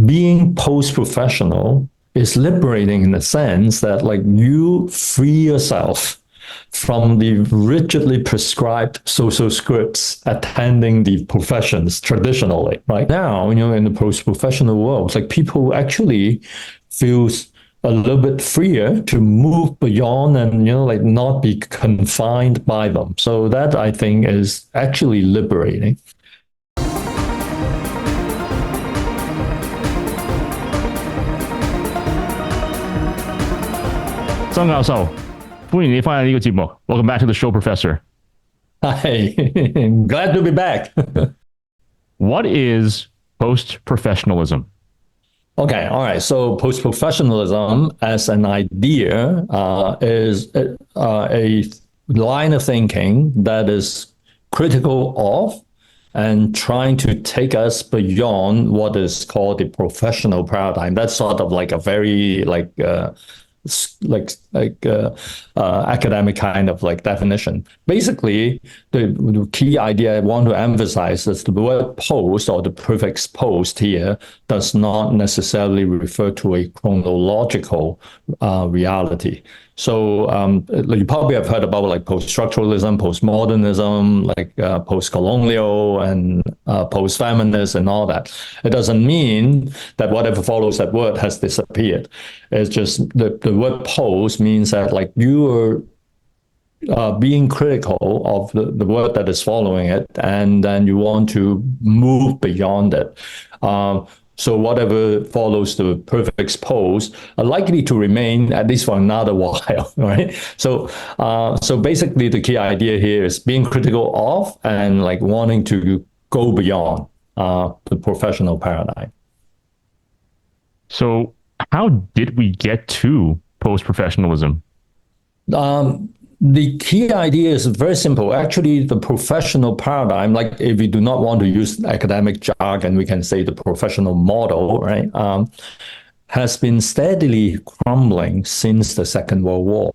being post-professional is liberating in the sense that like you free yourself from the rigidly prescribed social scripts attending the professions traditionally. Right now, in the post-professional world, like people actually feels a little bit freer to move beyond and like not be confined by them. So that I think is actually liberating. 曾教授，歡迎你翻嚟呢個節目。Welcome back to the show, Professor. Hi, glad to be back. What is post-professionalism? Okay, all right. So post-professionalism as an idea is a line of thinking that is critical of and trying to take us beyond what is called the professional paradigm. That's sort of like a very academic kind of like definition. Basically, the key idea I want to emphasize is the word post or the prefix post here does not necessarily refer to a chronological reality. So you probably have heard about like post-structuralism, postmodernism, like post-colonial and post-feminist and all that. It doesn't mean that whatever follows that word has disappeared. It's just the word post means that like you are being critical of the word that is following it, and then you want to move beyond it. So whatever follows the prefix post are likely to remain at least for another while, right? So basically the key idea here is being critical of and like wanting to go beyond the professional paradigm. So how did we get to post-professionalism? The key idea is very simple. Actually, the professional paradigm, like if we do not want to use academic jargon, we can say the professional model, right, has been steadily crumbling since the Second World War.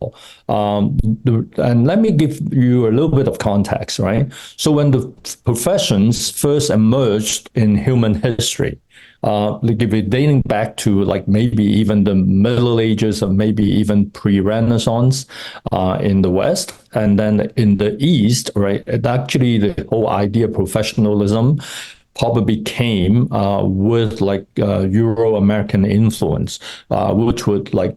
And let me give you a little bit of context, right? So when the professions first emerged in human history, like if we're dating back to like maybe even the Middle Ages or maybe even pre-Renaissance in the West, and then in the East, right? Actually, the whole idea of professionalism probably came with like Euro-American influence, which would like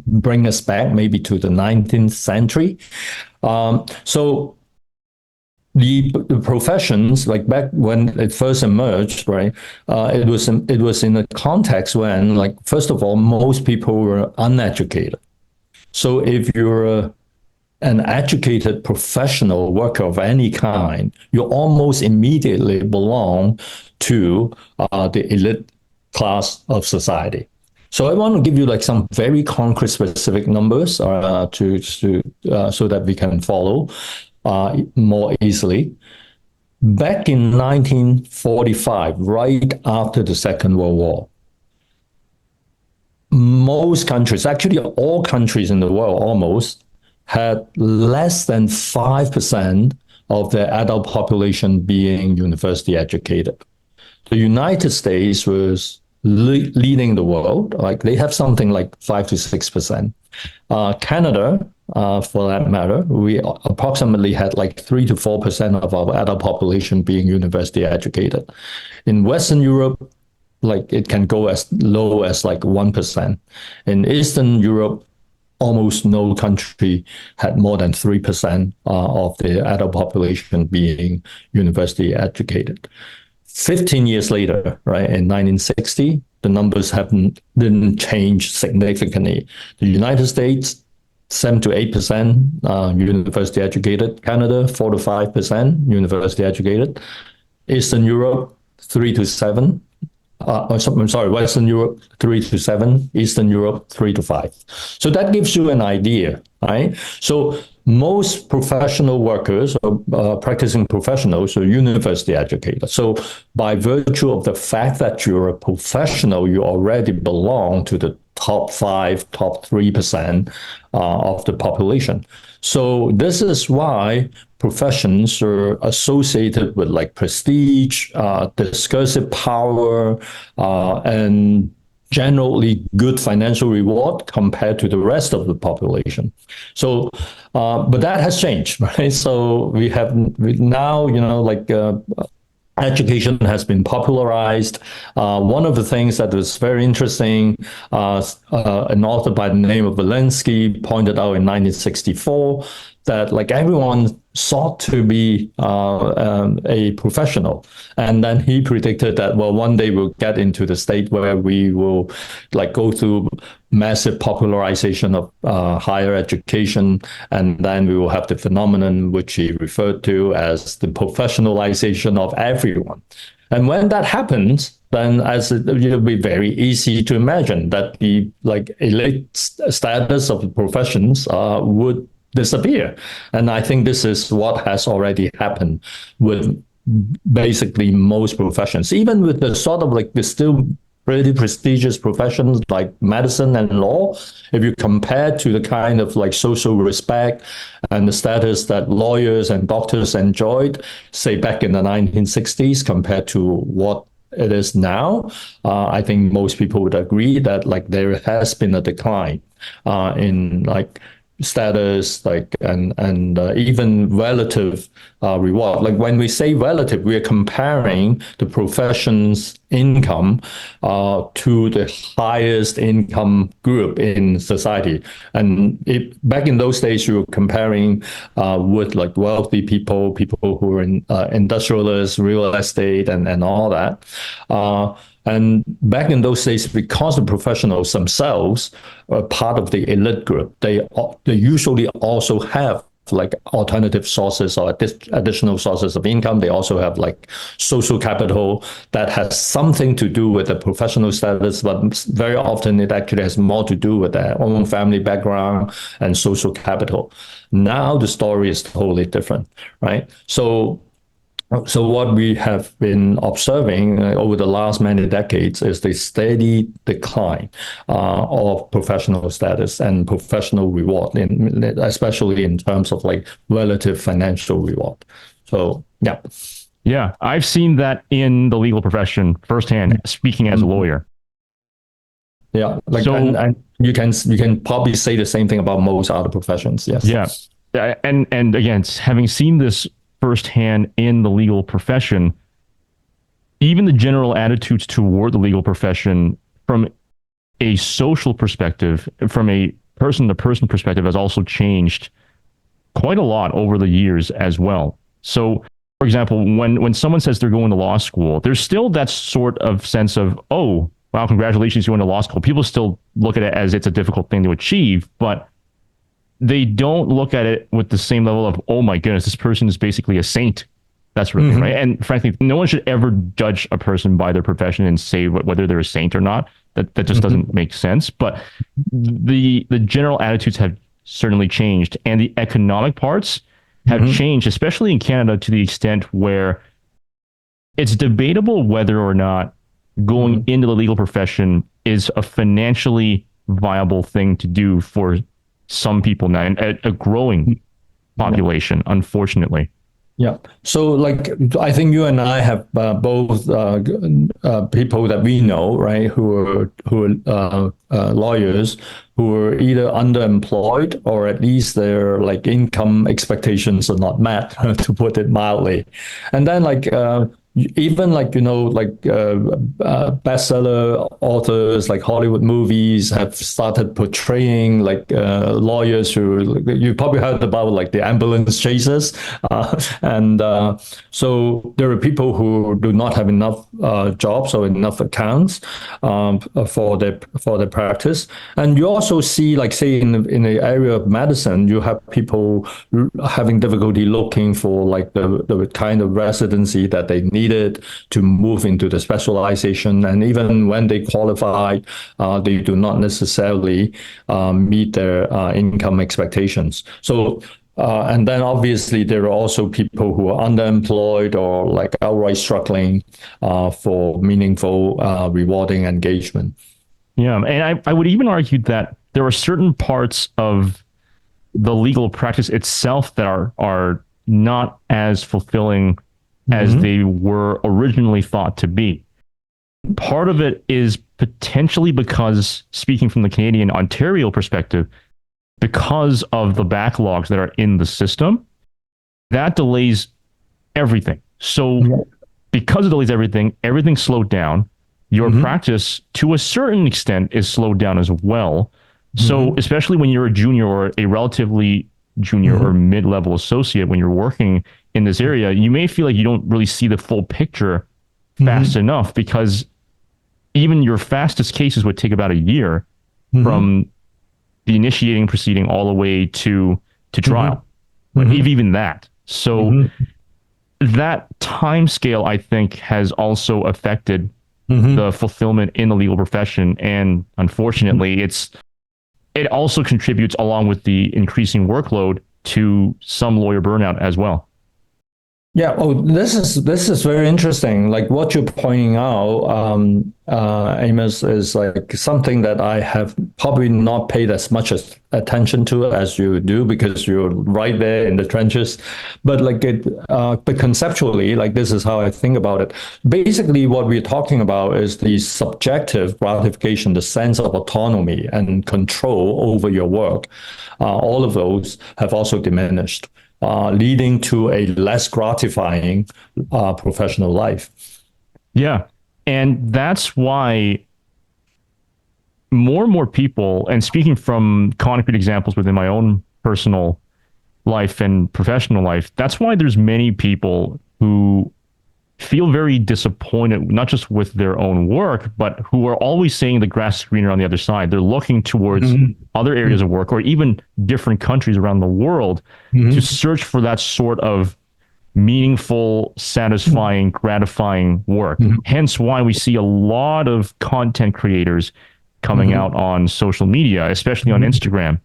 bring us back maybe to the 19th century. So the professions, like back when it first emerged, right? It was in a context when, like, first of all, most people were uneducated. So if you're an educated professional worker of any kind, you almost immediately belong to the elite class of society. So I want to give you like some very concrete, specific numbers so that we can follow more easily. Back in 1945, right after the Second World War, most countries, actually all countries in the world almost, had less than 5% of their adult population being university educated. The United States was leading the world, like they have something like 5 to 6%. Canada, for that matter, we approximately had like 3 to 4% of our adult population being university educated. In Western Europe, like it can go as low as like 1%. In Eastern Europe, almost no country had more than 3% of the adult population being university educated. 15 years later, right, in 1960, the numbers didn't change significantly. The United States, 7 to 8% university educated. Canada, 4 to 5% university educated. Eastern Europe, 3 to 7. Western Europe, 3 to 7. Eastern Europe, 3 to 5. So that gives you an idea, right? So most professional workers or practicing professionals are university educated. So by virtue of the fact that you're a professional, you already belong to the top 5, top 3% of the population. So this is why professions are associated with like prestige, discursive power, and generally good financial reward compared to the rest of the population. So, but that has changed, right? So we now, education has been popularized. One of the things that was very interesting, an author by the name of Walensky pointed out in 1964 that like everyone sought to be a professional. And then he predicted that, well, one day we'll get into the state where we will like go through massive popularization of higher education, and then we will have the phenomenon which he referred to as the professionalization of everyone. And when that happens, then it'll be very easy to imagine that the like elite status of the professions would disappear. And I think this is what has already happened with basically most professions, even with the sort of like the still pretty prestigious professions like medicine and law. If you compare to the kind of like social respect and the status that lawyers and doctors enjoyed, say back in the 1960s, compared to what it is now, I think most people would agree that like there has been a decline in like status, like and even relative reward. Like when we say relative, we are comparing the profession's income to the highest income group in society. And back in those days, you were comparing with like wealthy people who were in industrialists, real estate, and all that. And back in those days, because the professionals themselves are part of the elite group, they usually also have like alternative sources or additional sources of income. They also have like social capital that has something to do with the professional status, but very often it actually has more to do with their own family background and social capital. Now the story is totally different, right? So what we have been observing over the last many decades is the steady decline of professional status and professional reward, especially in terms of like relative financial reward. So, yeah. Yeah, I've seen that in the legal profession firsthand, speaking as a lawyer. Yeah, like so, and you can probably say the same thing about most other professions. Yes. Yeah, and again, having seen this firsthand in the legal profession, even the general attitudes toward the legal profession from a social perspective, from a person-to-person perspective, has also changed quite a lot over the years as well. So, for example, when someone says they're going to law school, there's still that sort of sense of, oh, wow, congratulations, you're going to law school. People still look at it as it's a difficult thing to achieve, but they don't look at it with the same level of, oh my goodness, this person is basically a saint. That's really right. And frankly, no one should ever judge a person by their profession and say whether they're a saint or not. That just doesn't make sense. But the general attitudes have certainly changed, and the economic parts have changed, especially in Canada, to the extent where it's debatable whether or not going into the legal profession is a financially viable thing to do for some people now, and a growing population, unfortunately. Yeah. So, like, I think you and I have both people that we know, right, who are lawyers who are either underemployed or at least their like income expectations are not met, to put it mildly. And then like even like bestseller authors, like Hollywood movies have started portraying like lawyers who, you probably heard about like the ambulance chasers, and so there are people who do not have enough jobs or enough accounts for their practice. And you also see, like, say in the area of medicine, you have people having difficulty looking for like the kind of residency that they needed to move into the specialization. And even when they qualify, they do not necessarily meet their income expectations. So, and then obviously there are also people who are underemployed or like outright struggling for meaningful, rewarding engagement. Yeah. And I would even argue that there are certain parts of the legal practice itself that are not as fulfilling as Mm-hmm. they were originally thought to be. Part of it is potentially because, speaking from the Canadian Ontario perspective, because of the backlogs that are in the system, that delays everything. So, Yeah. because it delays everything, everything slowed down. Your Mm-hmm. practice, to a certain extent, is slowed down as well. So, Mm-hmm. especially when you're a junior or a relatively junior or Mm-hmm. mid-level associate, when you're working in this area, you may feel like you don't really see the full picture fast Mm-hmm. enough, because even your fastest cases would take about a year Mm-hmm. from the initiating proceeding all the way to Mm-hmm. trial, but if even that. So Mm-hmm. that time scale, I think, has also affected Mm-hmm. the fulfillment in the legal profession, and unfortunately, it also contributes, along with the increasing workload, to some lawyer burnout as well. Yeah. Oh, this is very interesting. Like what you're pointing out, Amos, is like something that I have probably not paid as much attention to as you do because you're right there in the trenches. But but conceptually, like this is how I think about it. Basically, what we're talking about is the subjective gratification, the sense of autonomy and control over your work. All of those have also diminished, leading to a less gratifying professional life. Yeah. And that's why more and more people, and speaking from concrete examples within my own personal life and professional life, that's why there's many people who feel very disappointed, not just with their own work, but who are always saying the grass is greener on the other side. They're looking towards Mm-hmm. other areas of work or even different countries around the world to Mm-hmm. search for that sort of meaningful, satisfying, gratifying work. Mm-hmm. Hence why we see a lot of content creators coming Mm-hmm. out on social media, especially on Mm-hmm. Instagram.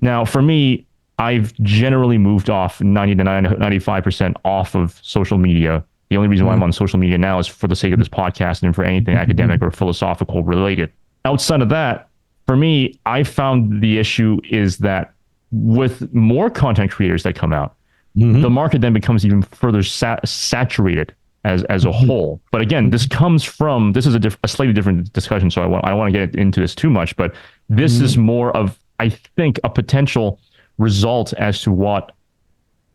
Now, for me, I've generally moved off 90 to 95% off of social media. The only reason why I'm on social media now is for the sake of this podcast and for anything academic or philosophical related. Outside of that, for me, I found the issue is that with more content creators that come out, the Mm-hmm. market then becomes even further saturated as a whole. But again, this comes from, this is a slightly different discussion, so I want to get into this too much, but this is Mm-hmm. more of, I think, a potential result as to what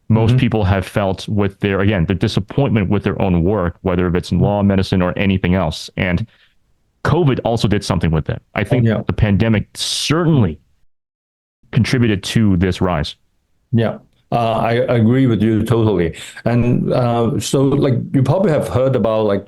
most Mm-hmm. people have felt with their, again, the disappointment with their own work, whether it's in law, medicine, or anything else. And COVID also did something with it. I Oh, think yeah. the pandemic certainly contributed to this rise. Yeah, I agree with you totally. And so, like, you probably have heard about, like,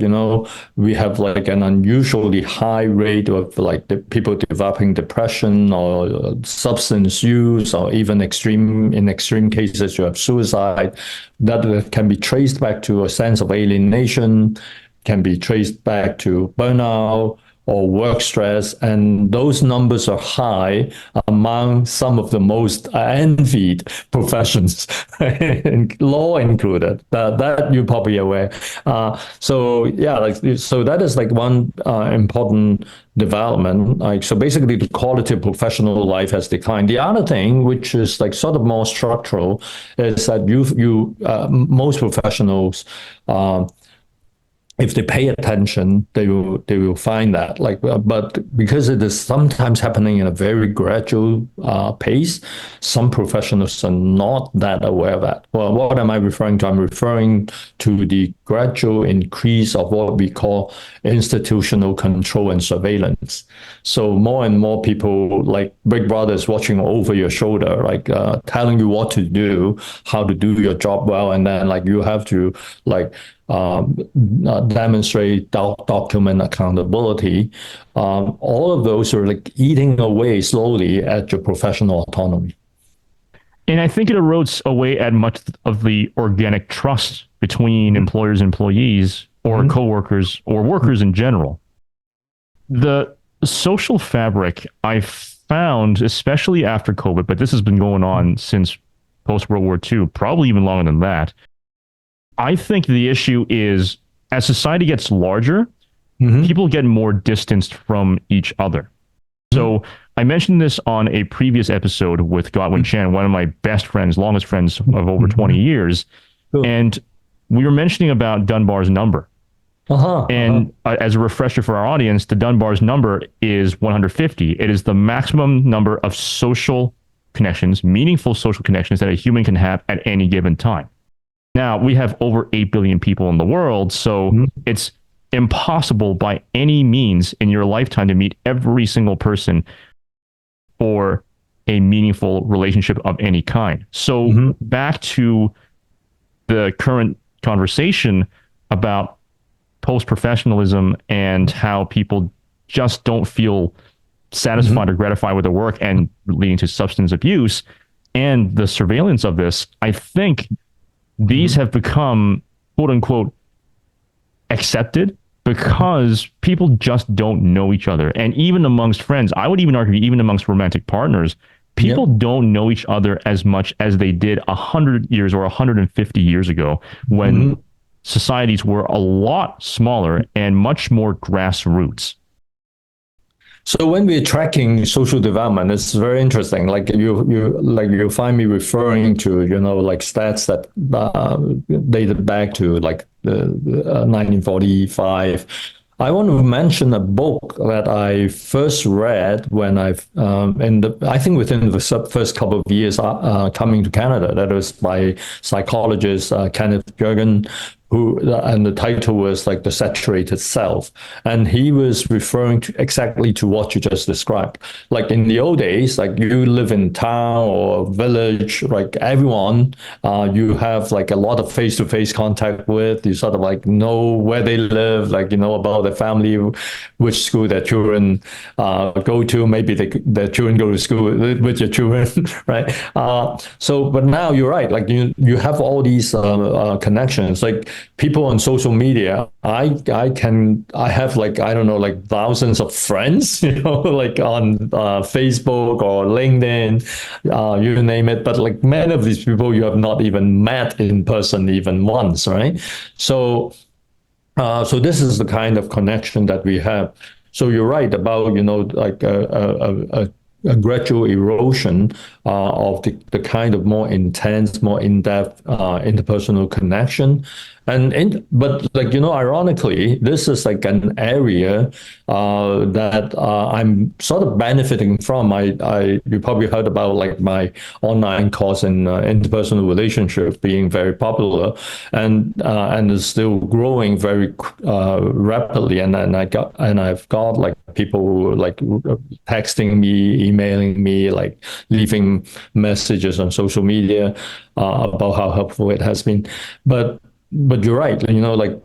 we have like an unusually high rate of like the people developing depression or substance use, or even in extreme cases, you have suicide. That can be traced back to a sense of alienation, can be traced back to burnout or work stress, and those numbers are high among some of the most envied professions, law included. That you're probably aware. So yeah, like so that is like one important development. Like so, basically, the quality of professional life has declined. The other thing, which is like sort of more structural, is that most professionals. If they pay attention, they will find that but because it is sometimes happening in a very gradual pace, some professionals are not that aware of that. Well, what am I referring to? I'm referring to the gradual increase of what we call institutional control and surveillance. So more and more people, like Big Brother, is watching over your shoulder, like telling you what to do, how to do your job well, and then like you have to like demonstrate document accountability. All of those are like eating away slowly at your professional autonomy. And I think it erodes away at much of the organic trust between employers and employees or Mm-hmm. coworkers or workers in general. The social fabric I found, especially after COVID, but this has been going on since post World War II, probably even longer than that. I think the issue is as society gets larger, people get more distanced from each other. So I mentioned this on a previous episode with Godwin Chan, one of my best friends, longest friends of over 20 years. Cool. And we were mentioning about Dunbar's number. And as a refresher for our audience, the Dunbar's number is 150. It is the maximum number of social connections, meaningful social connections that a human can have at any given time. Now, we have over 8 billion people in the world, so it's impossible by any means in your lifetime to meet every single person for a meaningful relationship of any kind. So back to the current conversation about post-professionalism and how people just don't feel satisfied or gratified with their work and leading to substance abuse and the surveillance of this, I think these have become, quote unquote, accepted because people just don't know each other. And even amongst friends, I would even argue, even amongst romantic partners, people don't know each other as much as they did 100 years or 150 years ago when societies were a lot smaller and much more grassroots. So when we're tracking social development, it's very interesting. Like you find me referring to, like stats that dated back to like the 1945. I want to mention a book that I first read when I think within the first couple of years coming to Canada. That was by psychologist Kenneth Jurgen, and the title was like The Saturated Self. And he was referring to exactly to what you just described. Like in the old days, like you live in town or village, like everyone, you have like a lot of face-to-face contact with, you sort of like know where they live, like, about their family, which school their children go to, maybe their children go to school with your children, right? But now you're right, like you have all these connections, like people on social media. I have like, I don't know, like thousands of friends, like on Facebook or LinkedIn, you name it. But like many of these people you have not even met in person even once, right? So this is the kind of connection that we have. So you're right about, like a gradual erosion of the kind of more intense, more in-depth interpersonal connection. But like, ironically, this is like an area that I'm sort of benefiting from. You probably heard about like my online course in interpersonal relationships being very popular and is still growing very rapidly. And I've got like people who like texting me, emailing me, like leaving messages on social media about how helpful it has been. But you're right,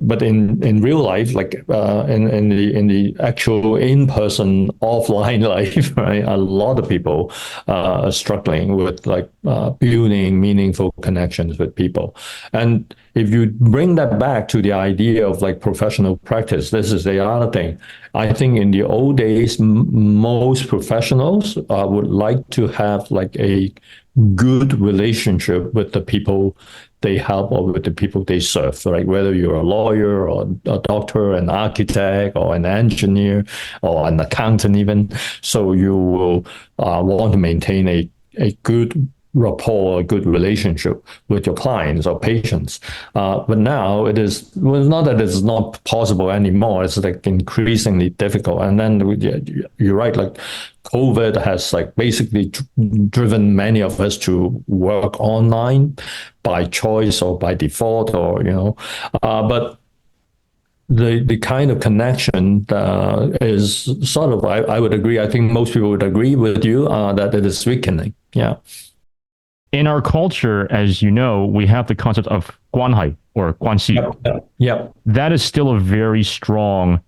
but in real life, like in the actual in-person offline life, right? A lot of people are struggling with like building meaningful connections with people. And if you bring that back to the idea of like professional practice, this is the other thing. I think in the old days, most professionals would like to have like a good relationship with the people they help or with the people they serve, right? Whether you're a lawyer or a doctor, an architect or an engineer or an accountant even. So you will want to maintain a good rapport, a good relationship with your clients or patients. But now it's not that it's not possible anymore. It's like increasingly difficult. And then you're right, like COVID has like basically driven many of us to work online by choice or by default, or but the kind of connection is sort of, I would agree. I think most people would agree with you that it is weakening. Yeah. In our culture, as you know, we have the concept of guanhai or guanxi. Yep. That is still a very strong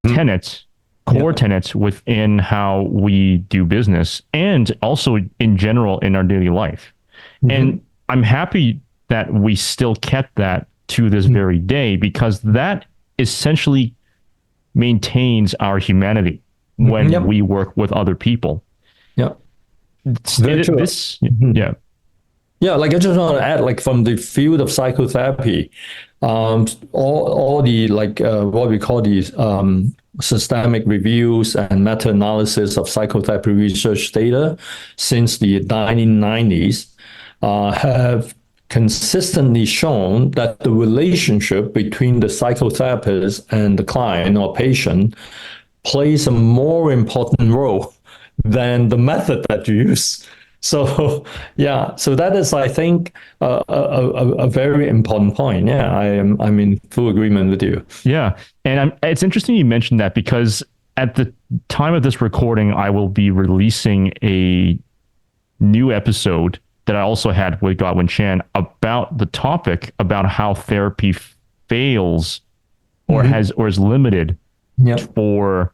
tenet, core tenets within how we do business and also in general in our daily life. And I'm happy that we still kept that to this very day, because that essentially maintains our humanity when we work with other people. Yeah. Yeah. Yeah, like I just want to add, like from the field of psychotherapy, all the like what we call these systemic reviews and meta-analysis of psychotherapy research data since the 1990s have consistently shown that the relationship between the psychotherapist and the client or patient plays a more important role than the method that you use. So yeah, so that is, I think, a very important point. Yeah, I'm in full agreement with you. Yeah. And it's interesting you mentioned that because at the time of this recording, I will be releasing a new episode that I also had with Godwin Chan about the topic about how therapy fails or is limited for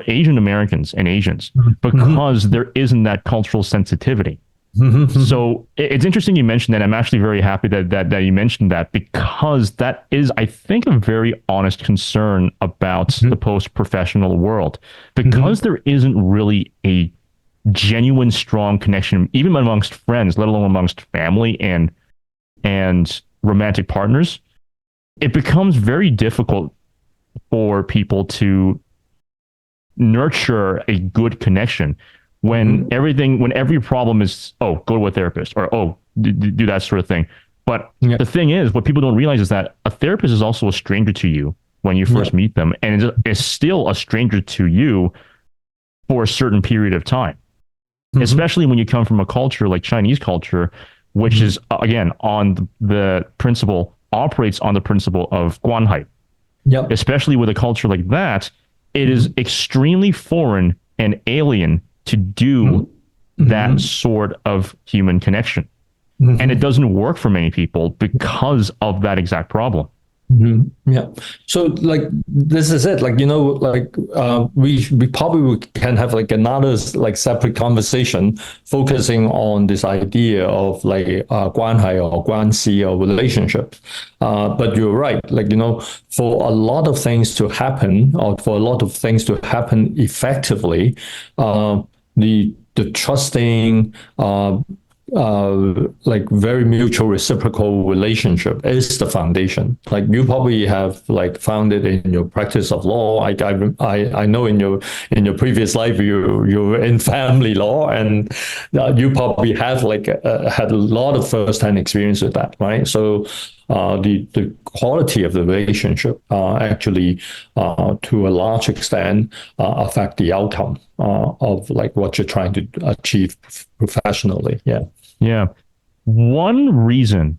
Asian Americans and Asians because there isn't that cultural sensitivity. So it's interesting you mentioned that. I'm actually very happy that you mentioned that because that is, I think, a very honest concern about the post-professional world because there isn't really a genuine, strong connection, even amongst friends, let alone amongst family and romantic partners. It becomes very difficult for people to nurture a good connection when every problem is, oh, go to a therapist or, oh, do that sort of thing. But the thing is, what people don't realize is that a therapist is also a stranger to you when you first meet them and is still a stranger to you for a certain period of time, especially when you come from a culture like Chinese culture, which is, again, operates on the principle of guan. Especially with a culture like that, it is extremely foreign and alien to do that sort of human connection. And it doesn't work for many people because of that exact problem. Yeah. So like this is it. Like, you know, like we probably can have like another like separate conversation focusing on this idea of like guanhai or guanxi or relationships. But you're right. Like, you know, for a lot of things to happen or for a lot of things to happen effectively, the trusting like very mutual reciprocal relationship is the foundation. Like you probably have like found it in your practice of law. I know in your previous life you were in family law, and you probably have like had a lot of first-hand experience with that, right? So the quality of the relationship actually to a large extent affect the outcome of like what you're trying to achieve professionally. Yeah. Yeah. One reason,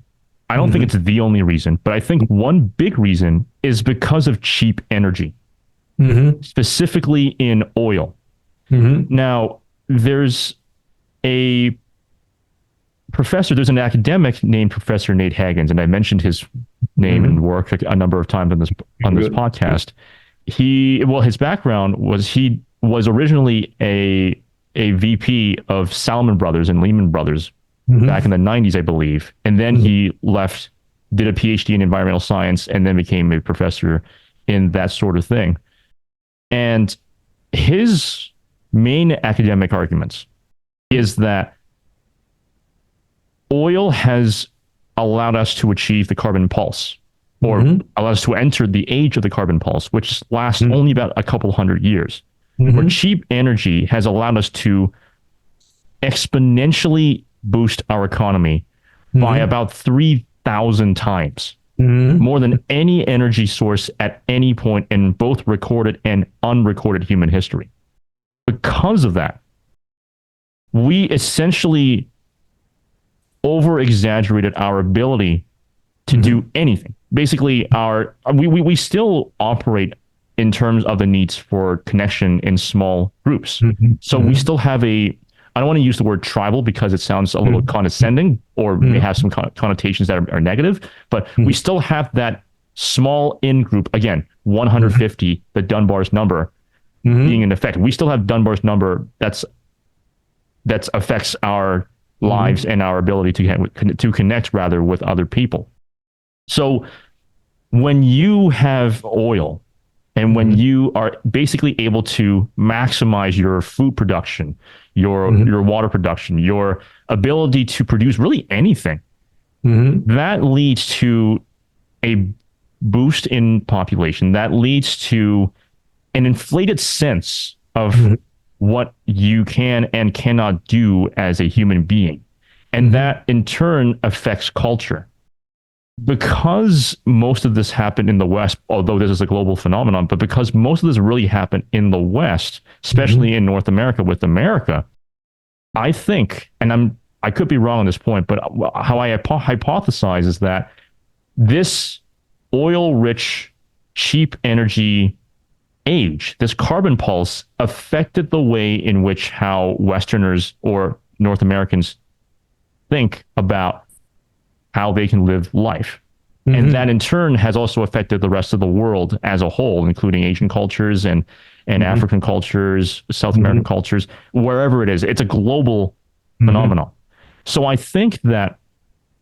I don't think it's the only reason, but I think one big reason is because of cheap energy, specifically in oil. Now, there's an academic named Professor Nate Hagens, and I mentioned his name and work a number of times on this podcast. His background was he was originally a VP of Salomon Brothers and Lehman Brothers back in the 90s, I believe. And then he left, did a PhD in environmental science, and then became a professor in that sort of thing. And his main academic arguments is that oil has allowed us to achieve the carbon pulse, or allowed us to enter the age of the carbon pulse, which lasts only about a couple hundred years. Where cheap energy has allowed us to exponentially boost our economy by about 3,000 times, more than any energy source at any point in both recorded and unrecorded human history. Because of that, we essentially over-exaggerated our ability to do anything. Basically, we still operate in terms of the needs for connection in small groups. So we still have I don't want to use the word tribal because it sounds a little condescending or may have some connotations that are negative, but we still have that small in group, again, 150, the Dunbar's number being in effect. We still have Dunbar's number that affects our lives and our ability to connect rather with other people. So when you have oil And when you are basically able to maximize your food production, your water production, your ability to produce really anything, that leads to a boost in population. That leads to an inflated sense of what you can and cannot do as a human being. And that in turn affects culture. Because most of this happened in the West, although this is a global phenomenon, but because most of this really happened in the West, especially in North America with America, I think, and I could be wrong on this point, but how I hypothesize is that this oil-rich, cheap energy age, this carbon pulse, affected the way in which how Westerners or North Americans think about how they can live life. And that in turn has also affected the rest of the world as a whole, including Asian cultures and African cultures, South American cultures, wherever it is. It's a global phenomenon. So I think that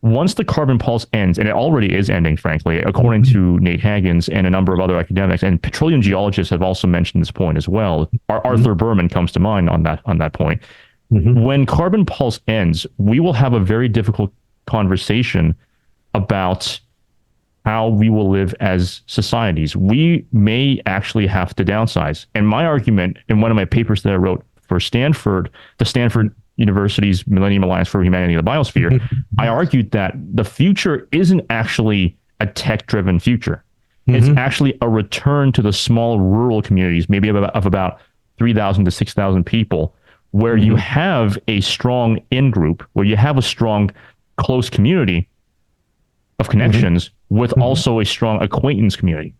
once the carbon pulse ends, and it already is ending, frankly, according to Nate Hagens and a number of other academics, and petroleum geologists have also mentioned this point as well. Arthur Berman comes to mind on that point. When carbon pulse ends, we will have a very difficult conversation about how we will live as societies. We may actually have to downsize. And my argument in one of my papers that I wrote for Stanford, the Stanford University's Millennium Alliance for Humanity and the Biosphere, I argued that the future isn't actually a tech-driven future. It's actually a return to the small rural communities, maybe of about 3,000 to 6,000 people, where you have a strong in-group, where you have a strong close community of connections with also a strong acquaintance community.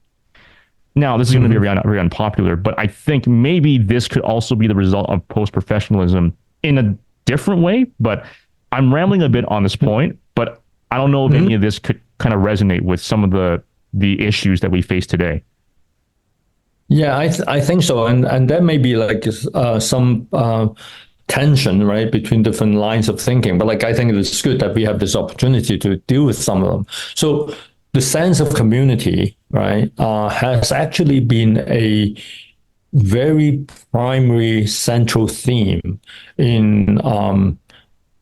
Now, this is going to be very unpopular, but I think maybe this could also be the result of post-professionalism in a different way, but I'm rambling a bit on this point, but I don't know if any of this could kind of resonate with some of the issues that we face today. Yeah, I think so. And there may be like some tension, right, between different lines of thinking. But like, I think it's good that we have this opportunity to deal with some of them. So the sense of community, right, has actually been a very primary central theme in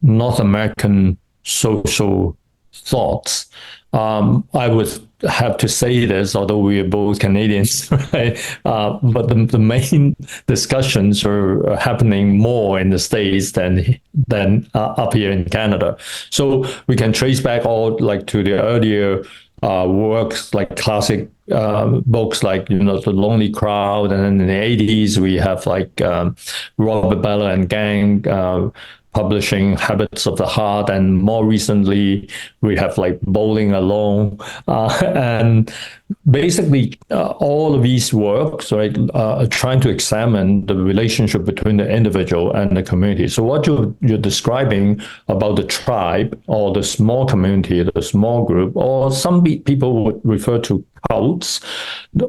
North American social thoughts. I would have to say this, although we are both Canadians, right? But the main discussions are happening more in the States than up here in Canada. So we can trace back all like to the earlier works, like classic books like, The Lonely Crowd. And then in the 80s, we have like Robert Bellah and gang publishing Habits of the Heart, and more recently we have like Bowling Alone, and basically all of these works, right, are trying to examine the relationship between the individual and the community. So what you're describing about the tribe or the small community, the small group, or some people would refer to cults,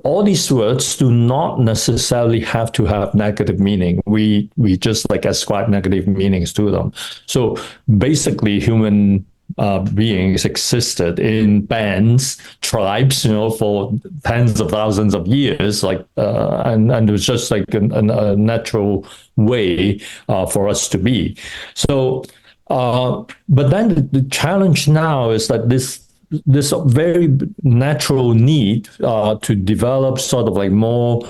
all these words do not necessarily have to have negative meaning. We just like ascribe negative meanings to them. So basically human beings existed in bands, tribes, for tens of thousands of years, like, and it was just like a natural way for us to be. So, but then the challenge now is that this very natural need to develop sort of like more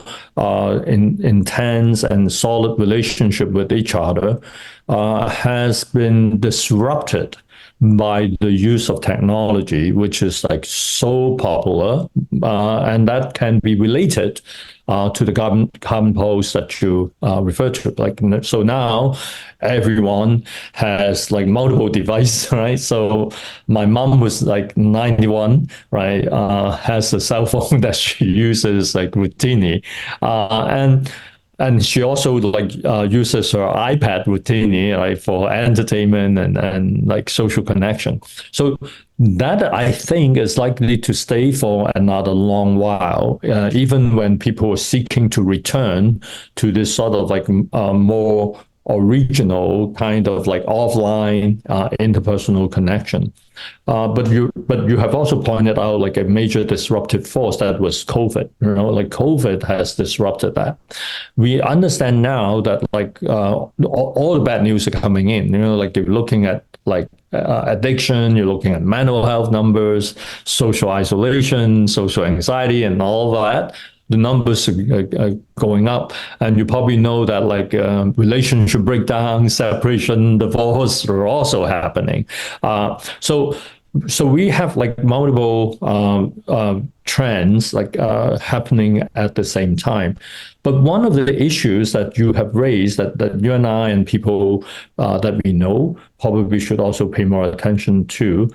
intense and solid relationship with each other has been disrupted by the use of technology, which is like so popular, and that can be related to the carbon pulse that you referred to. Like, so now everyone has like multiple devices, right? So my mom was like 91, right? Has a cell phone that she uses like routinely, and she also like uses her iPad routinely, like for entertainment and like social connection. So that I think is likely to stay for another long while, even when people are seeking to return to this sort of like more original kind of like offline interpersonal connection. But you have also pointed out like a major disruptive force that was COVID. Like COVID has disrupted that. We understand now that like all the bad news are coming in. Like you're looking at like addiction, you're looking at mental health numbers, social isolation, social anxiety, and all of that. The numbers are going up, and you probably know that like relationship breakdown, separation, divorce are also happening. So we have like multiple trends like happening at the same time. But one of the issues that you have raised that you and I and people that we know probably should also pay more attention to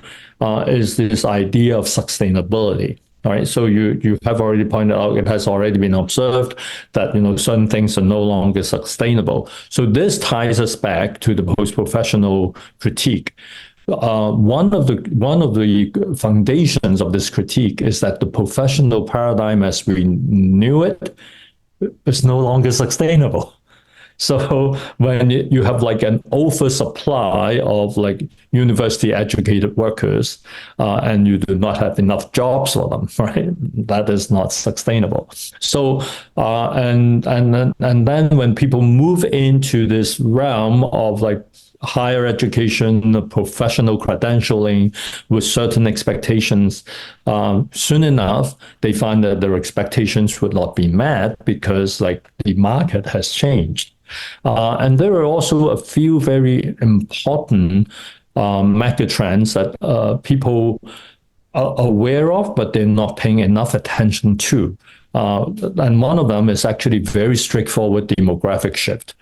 is this idea of sustainability. All right, so you have already pointed out, it has already been observed that certain things are no longer sustainable. So this ties us back to the post-professional critique. One of the foundations of this critique is that the professional paradigm as we knew it is no longer sustainable. So when you have like an oversupply of like university educated workers and you do not have enough jobs for them, right? That is not sustainable. So and then when people move into this realm of like higher education, professional credentialing with certain expectations, soon enough, they find that their expectations would not be met because like the market has changed. And there are also a few very important mega trends that people are aware of, but they're not paying enough attention to. And one of them is actually very straightforward demographic shift.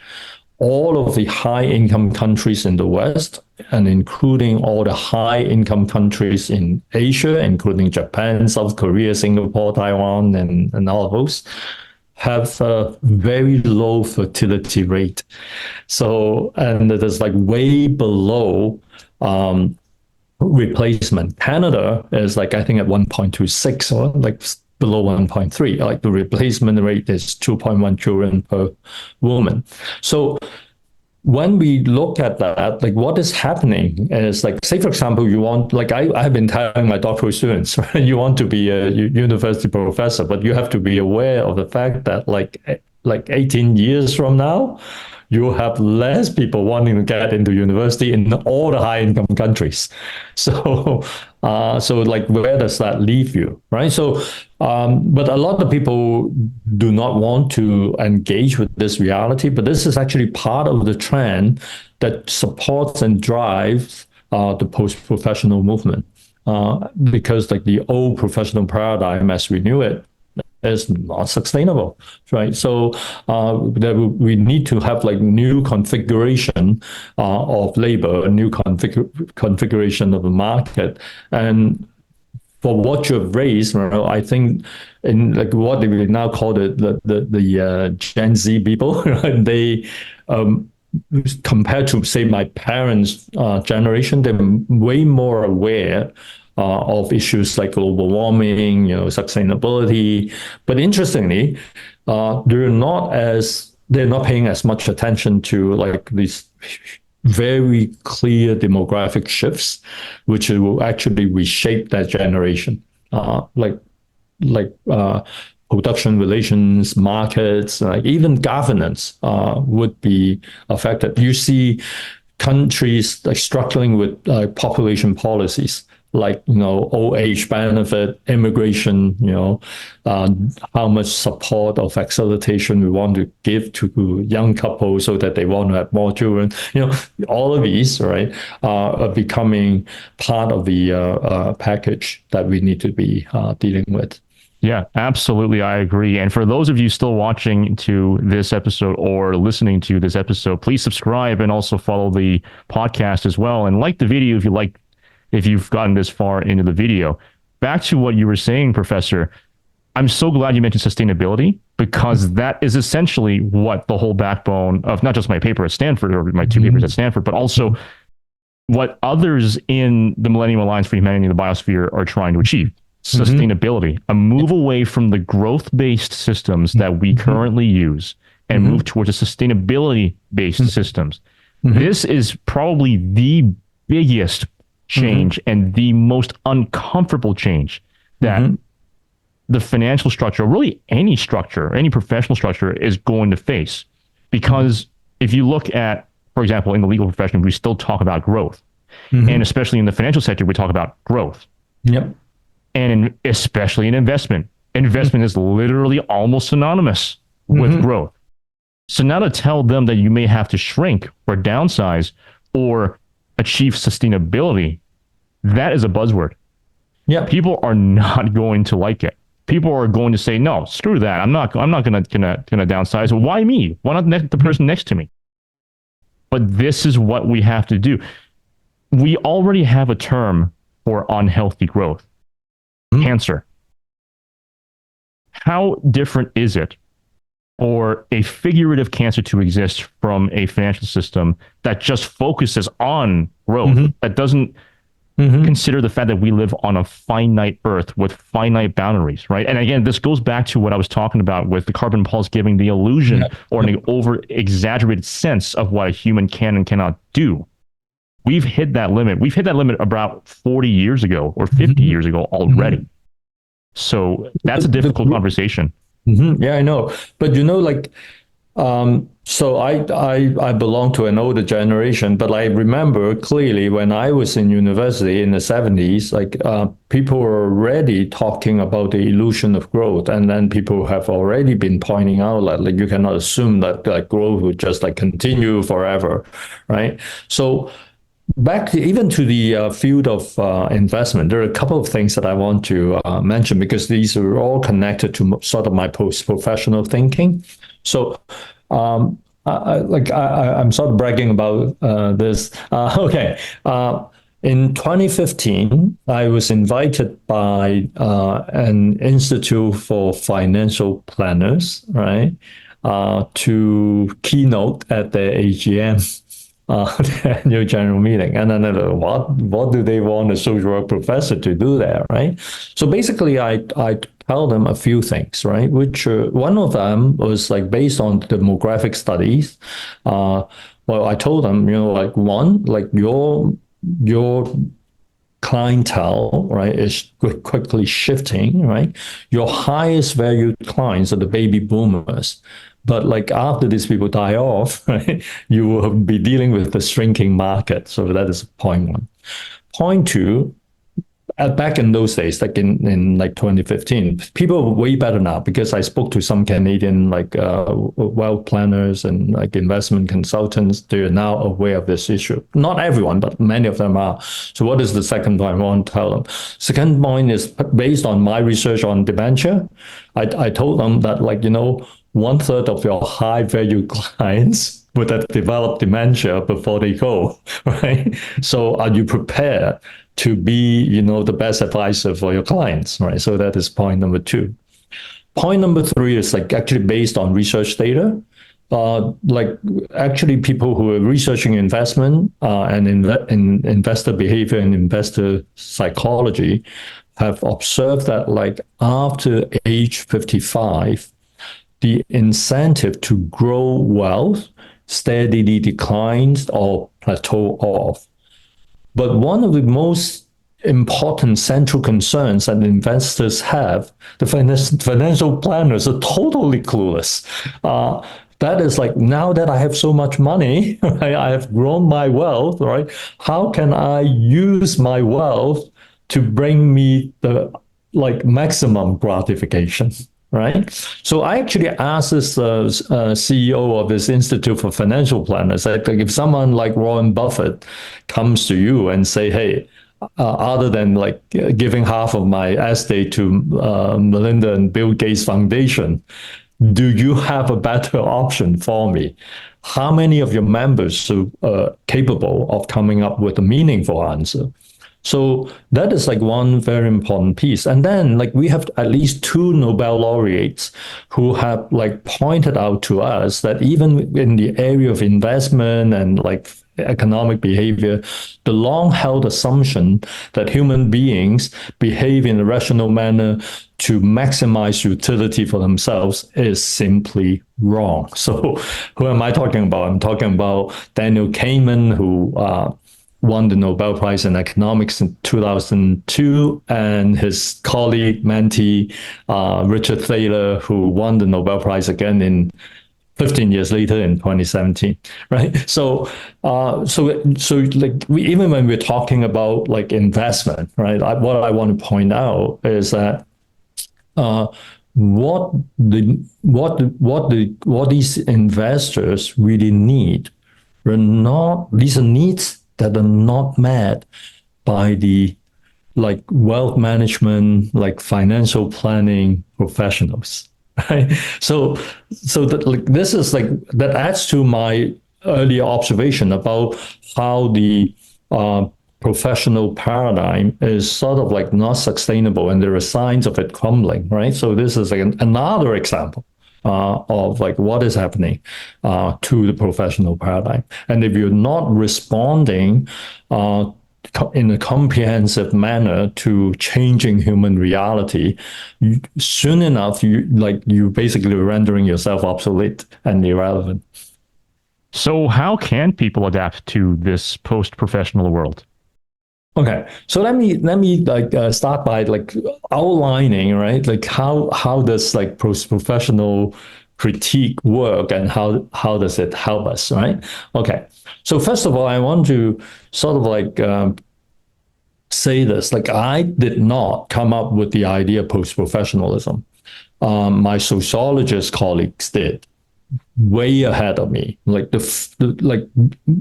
All of the high-income countries in the West, and including all the high-income countries in Asia, including Japan, South Korea, Singapore, Taiwan, and all of those, have a very low fertility rate. So, and it is like way below replacement. Canada is like, I think at 1.26 or like below 1.3. Like the replacement rate is 2.1 children per woman. So when we look at that, like what is happening is like, say, for example, you want, like I have been telling my doctoral students, right? You want to be a university professor, but you have to be aware of the fact that like 18 years from now, you have less people wanting to get into university in all the high-income countries. So, so like, where does that leave you, right? So, but a lot of people do not want to engage with this reality, but this is actually part of the trend that supports and drives the post-professional movement, because like the old professional paradigm as we knew it is not sustainable, right? So we need to have like new configuration of labor, a new configuration of the market. And for what you have raised, I think in like what we now call the Gen Z people, right? They compared to say my parents' generation, they're way more aware of issues like global warming, sustainability. But interestingly, they're not paying as much attention to like these very clear demographic shifts, which will actually reshape that generation. Like production relations, markets, even governance would be affected. You see countries like struggling with population policies, like old age benefit, immigration, how much support or facilitation we want to give to young couples so that they want to have more children. All of these, right, are becoming part of the package that we need to be dealing with. Yeah, absolutely. I agree. And for those of you still watching to this episode or listening to this episode, please subscribe and also follow the podcast as well. And like the video if you've gotten this far into the video. Back to what you were saying, Professor, I'm so glad you mentioned sustainability, because that is essentially what the whole backbone of not just my paper at Stanford or my two papers at Stanford, but also what others in the Millennium Alliance for Humanity and the Biosphere are trying to achieve. Sustainability, a move away from the growth-based systems that we currently use and move towards a sustainability-based systems. This is probably the biggest change and the most uncomfortable change that the financial structure, really any structure, any professional structure is going to face. Because if you look at, for example, in the legal profession, we still talk about growth. And especially in the financial sector, we talk about growth. Yep. And especially in investment. Investment is literally almost synonymous with growth. So now to tell them that you may have to shrink or downsize or achieve sustainability, that is a buzzword. Yeah. People are not going to like it. People are going to say, no, screw that. I'm not gonna downsize. Why me? Why not the person next to me? But this is what we have to do. We already have a term for unhealthy growth. Cancer. How different is it for a figurative cancer to exist from a financial system that just focuses on growth, that doesn't consider the fact that we live on a finite earth with finite boundaries, right? And again, this goes back to what I was talking about with the carbon pulse giving the illusion or an over-exaggerated sense of what a human can and cannot do. We've hit that limit. We've hit that limit about 40 years ago or 50 years ago already. So that's a difficult conversation. Yeah, I know. But so I belong to an older generation, but I remember clearly when I was in university in the 70s, people were already talking about the illusion of growth. And then people have already been pointing out that you cannot assume that growth would just continue forever, right? So back even to the field of investment, there are a couple of things that I want to mention because these are all connected to sort of my post-professional thinking. So I'm sort of bragging about this. In 2015, I was invited by an Institute for Financial Planners, right, to keynote at the AGM. The annual general meeting. And then what do they want a social work professor to do there, right? So basically, I tell them a few things, right? Which one of them was based on demographic studies. Well, I told them, one, your clientele, right, is quickly shifting, right? Your highest valued clients are the baby boomers. But after these people die off, right, you will be dealing with the shrinking market. So that is point one. Point two, back in those days, in 2015, people were way better now because I spoke to some Canadian wealth planners and investment consultants. They are now aware of this issue. Not everyone, but many of them are. So what is the second point I want to tell them? Second point is based on my research on dementia. I told them that 1/3 of your high value clients would have developed dementia before they go, right? So are you prepared to be, the best advisor for your clients, right? So that is point number two. Point number three is actually based on research data. Actually people who are researching investment and investor behavior and investor psychology have observed that after age 55, the incentive to grow wealth steadily declines or plateau off. But one of the most important central concerns that investors have, the financial planners are totally clueless. That is now that I have so much money, right, I have grown my wealth, right? How can I use my wealth to bring me the maximum gratification? Right. So I actually asked this CEO of this Institute for Financial Planners, if someone like Warren Buffett comes to you and say, hey, other than giving half of my estate to Melinda and Bill Gates Foundation, do you have a better option for me? How many of your members are capable of coming up with a meaningful answer? So that is one very important piece. And then we have at least 2 Nobel laureates who have pointed out to us that even in the area of investment and economic behavior, the long-held assumption that human beings behave in a rational manner to maximize utility for themselves is simply wrong. So who am I talking about? I'm talking about Daniel Kahneman, who won the Nobel Prize in Economics in 2002, and his colleague, mentee, Richard Thaler, who won the Nobel Prize again in 15 years later in 2017, right? So like even when we're talking about like investment, right? What I want to point out is that what these investors really need are not, these are needs that are not met by the like wealth management, like financial planning professionals. Right? So that like this is like that adds to my earlier observation about how the professional paradigm is sort of like not sustainable, and there are signs of it crumbling. Right. So this is like another example of like what is happening to the professional paradigm. And if you're not responding in a comprehensive manner to changing human reality, soon enough you basically rendering yourself obsolete and irrelevant. So how can people adapt to this post-professional world? Okay, so let me like start by like outlining, right, like how does like professional critique work, and how does it help us, right? Okay, so first of all, I want to sort of like say this, like I did not come up with the idea of post-professionalism. My sociologist colleagues did, way ahead of me. Like like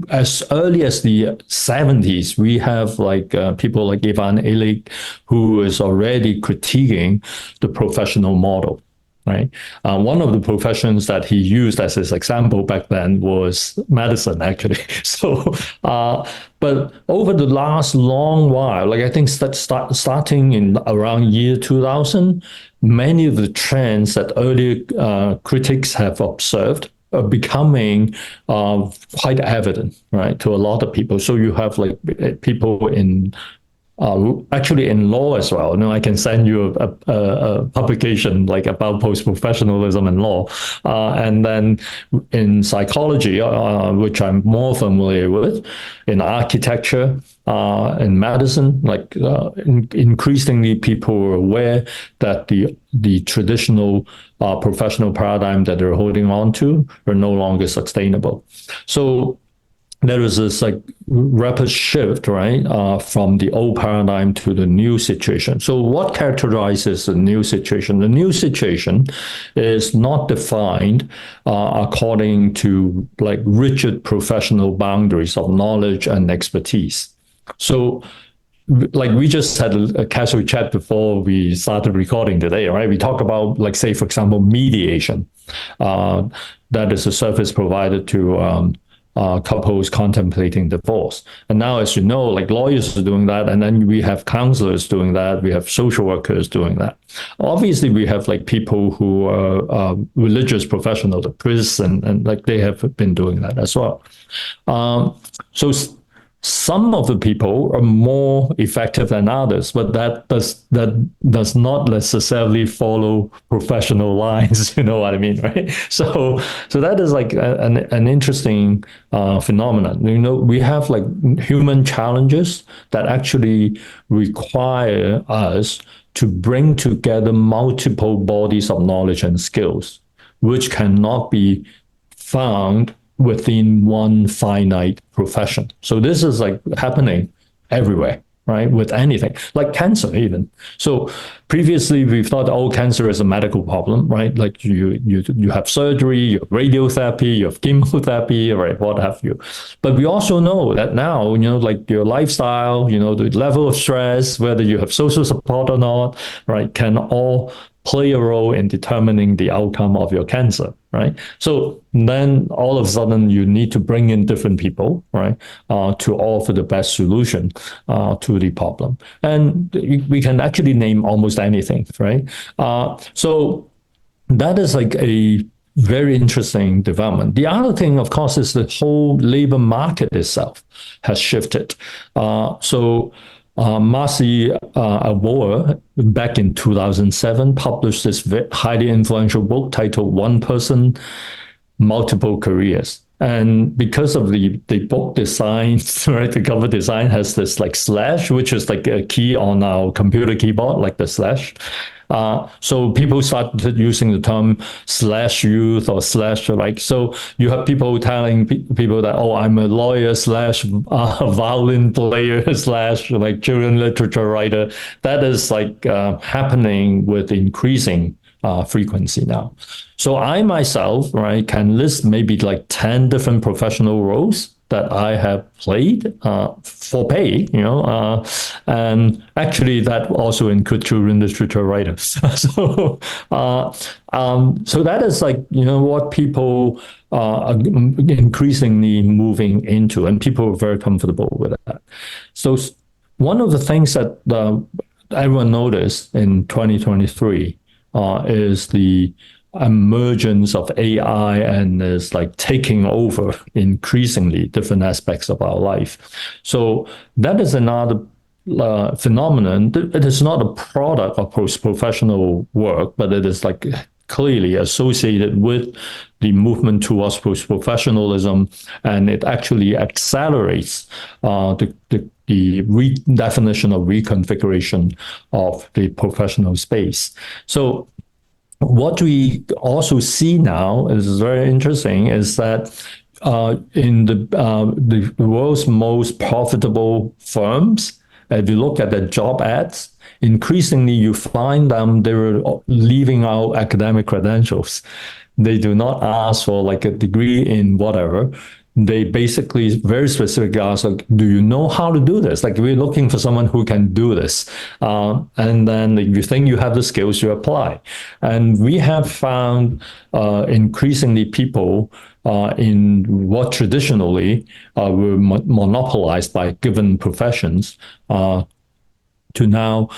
as early as the 70s, we have like people like Ivan Illich, who is already critiquing the professional model. Right. One of the professions that he used as his example back then was medicine, actually. So, but over the last long while, like I think starting in around year 2000, many of the trends that earlier critics have observed are becoming quite evident, right, to a lot of people. So you have like people in actually in law as well. You know, I can send you a publication like about post-professionalism and law. And then in psychology, which I'm more familiar with, in architecture, in medicine, like increasingly people are aware that the traditional professional paradigm that they're holding on to are no longer sustainable. So there is this like rapid shift, right, from the old paradigm to the new situation. So what characterizes the new situation? The new situation is not defined according to like rigid professional boundaries of knowledge and expertise. So like we just had a casual chat before we started recording today, right? We talk about like, say, for example, mediation. That is a service provided to couples contemplating divorce. And now, as you know, like lawyers are doing that, and then we have counselors doing that, we have social workers doing that. Obviously, we have like people who are religious professionals, the priests, and like they have been doing that as well. So some of the people are more effective than others, but that does not necessarily follow professional lines. You know what I mean, right? So that is like an interesting phenomenon. You know, we have like human challenges that actually require us to bring together multiple bodies of knowledge and skills, which cannot be found within one finite profession. So this is like happening everywhere, right? With anything, like cancer even. So previously we've thought, oh, cancer is a medical problem, right? Like you have surgery, you have radiotherapy, you have chemotherapy, right? What have you. But we also know that now, you know, like your lifestyle, you know, the level of stress, whether you have social support or not, right, can all play a role in determining the outcome of your cancer, right? So then all of a sudden you need to bring in different people, right, to offer the best solution to the problem. And we can actually name almost anything, right? So that is like a very interesting development. The other thing, of course, is the whole labor market itself has shifted. Marcy Avoa, back in 2007, published this highly influential book titled One Person, Multiple Careers. And because of the book design, right, the cover design has this like slash, which is like a key on our computer keyboard, like the slash. So people started using the term slash youth or slash like, so you have people telling people that, oh, I'm a lawyer slash violin player slash like children literature writer. That is like happening with increasing frequency now. So I myself, right, can list maybe like 10 different professional roles that I have played for pay, and actually that also includes children literature writers. So that is like, what people are increasingly moving into, and people are very comfortable with that. So one of the things that everyone noticed in 2023 is the emergence of AI, and is like taking over increasingly different aspects of our life. So that is another phenomenon. It is not a product of post-professional work, but it is like clearly associated with the movement towards post-professionalism, and it actually accelerates the redefinition or reconfiguration of the professional space. So what we also see now is very interesting, is that in the world's most profitable firms, if you look at the job ads, increasingly you find them, they're leaving out academic credentials. They do not ask for like a degree in whatever. They basically very specifically ask, like, do you know how to do this? Like, we're looking for someone who can do this. And then if you think you have the skills, you apply. And we have found increasingly people in what traditionally were monopolized by given professions to now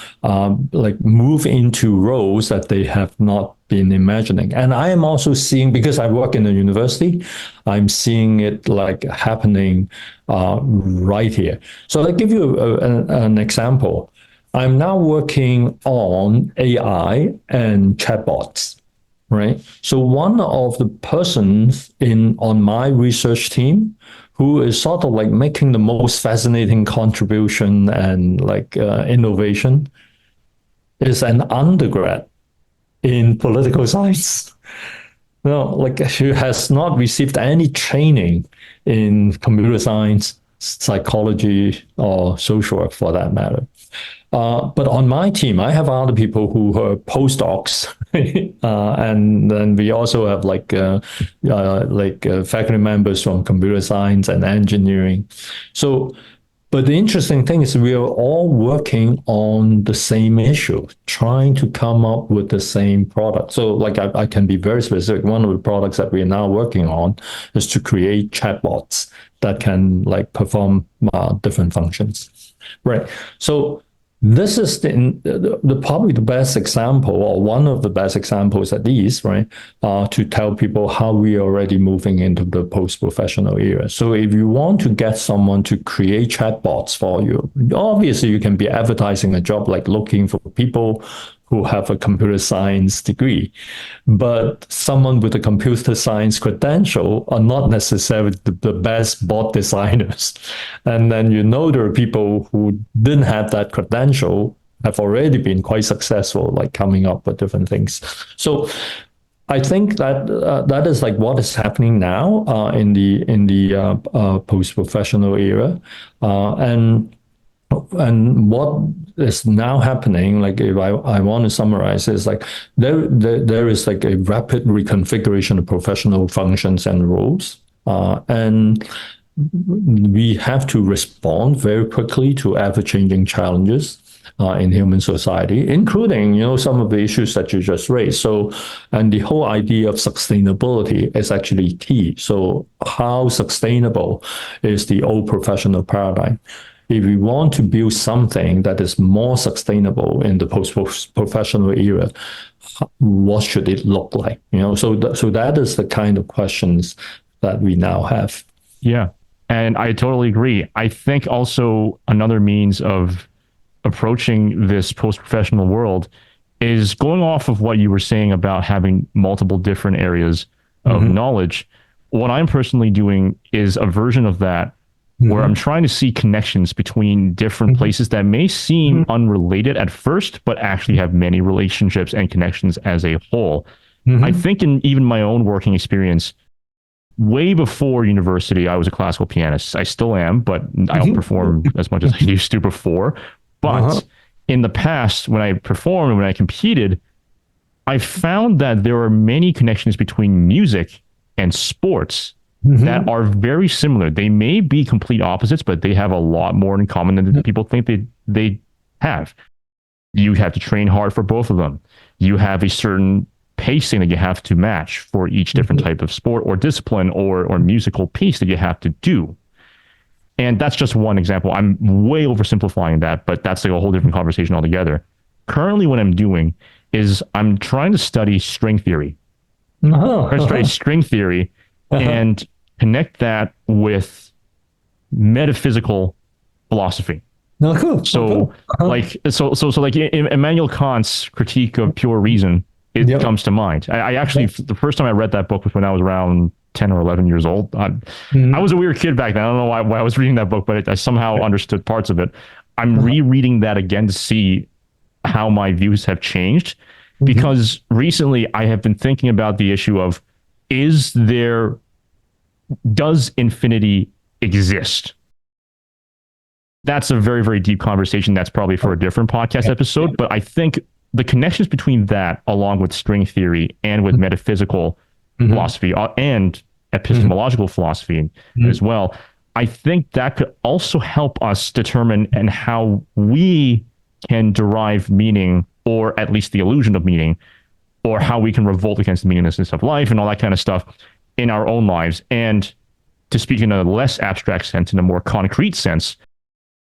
like move into roles that they have not been imagining. And I am also seeing, because I work in a university, I'm seeing it like happening right here. So I'll give you an example. I'm now working on AI and chatbots, right? So one of the persons on my research team who is sort of like making the most fascinating contribution and like innovation is an undergrad in political science. Like she has not received any training in computer science, psychology, or social work for that matter. But on my team, I have other people who are postdocs, and then we also have like faculty members from computer science and engineering. So, but the interesting thing is we are all working on the same issue, trying to come up with the same product. So like I can be very specific. One of the products that we are now working on is to create chatbots that can like perform different functions. Right. So this is probably the best example, or one of the best examples at least, right, to tell people how we are already moving into the post-professional era. So if you want to get someone to create chatbots for you, obviously you can be advertising a job like looking for people who have a computer science degree, but someone with a computer science credential are not necessarily the best bot designers. And then there are people who didn't have that credential have already been quite successful, like coming up with different things. So I think that that is like what is happening now in the post-professional era, and what is now happening, like if I want to summarize, is like there is like a rapid reconfiguration of professional functions and roles, and we have to respond very quickly to ever-changing challenges in human society, including some of the issues that you just raised. So, and the whole idea of sustainability is actually key. So, how sustainable is the old professional paradigm? if we want to build something that is more sustainable in the post-professional era, what should it look like? So that is the kind of questions that we now have. Yeah, and I totally agree. I think also another means of approaching this post-professional world is going off of what you were saying about having multiple different areas of knowledge. What I'm personally doing is a version of that where I'm trying to see connections between different places that may seem unrelated at first, but actually have many relationships and connections as a whole. I think in even my own working experience, way before university, I was a classical pianist. I still am, but I don't perform as much as I used to before. But in the past, when I performed and when I competed, I found that there are many connections between music and sports that are very similar. They may be complete opposites, but they have a lot more in common than people think they have. You have to train hard for both of them. You have a certain pacing that you have to match for each different type of sport or discipline or musical piece that you have to do. And that's just one example. I'm way oversimplifying that, but that's like a whole different conversation altogether. Currently, what I'm doing is I'm trying to study string theory. Study string theory and connect that with metaphysical philosophy. So like Immanuel Kant's critique of pure reason, it comes to mind. I actually, the first time I read that book was when I was around 10 or 11 years old. I was a weird kid back then. I don't know why I was reading that book, but I somehow understood parts of it. I'm rereading that again to see how my views have changed, because recently I have been thinking about the issue of, does infinity exist? That's a very, very deep conversation. That's probably for a different podcast episode. But I think the connections between that, along with string theory and with metaphysical philosophy and epistemological philosophy as well, I think that could also help us determine and how we can derive meaning, or at least the illusion of meaning, or how we can revolt against the meaninglessness of life and all that kind of stuff in our own lives. And to speak in a less abstract sense, in a more concrete sense,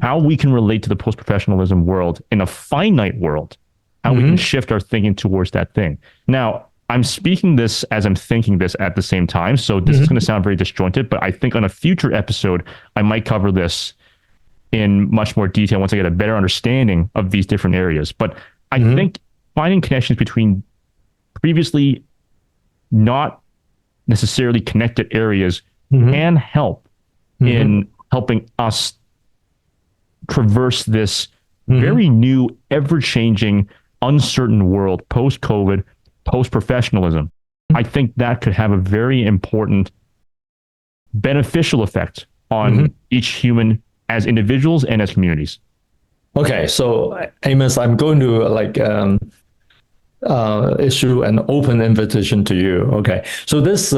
how we can relate to the post-professionalism world in a finite world, how we can shift our thinking towards that thing. Now, I'm speaking this as I'm thinking this at the same time, so this is going to sound very disjointed, but I think on a future episode, I might cover this in much more detail once I get a better understanding of these different areas. But I think finding connections between previously not necessarily connected areas can help in helping us traverse this very new, ever-changing, uncertain world post-COVID, post-professionalism. I think that could have a very important beneficial effect on each human as individuals and as communities. Okay, so Amos, I'm going to issue an open invitation to you. Okay, so this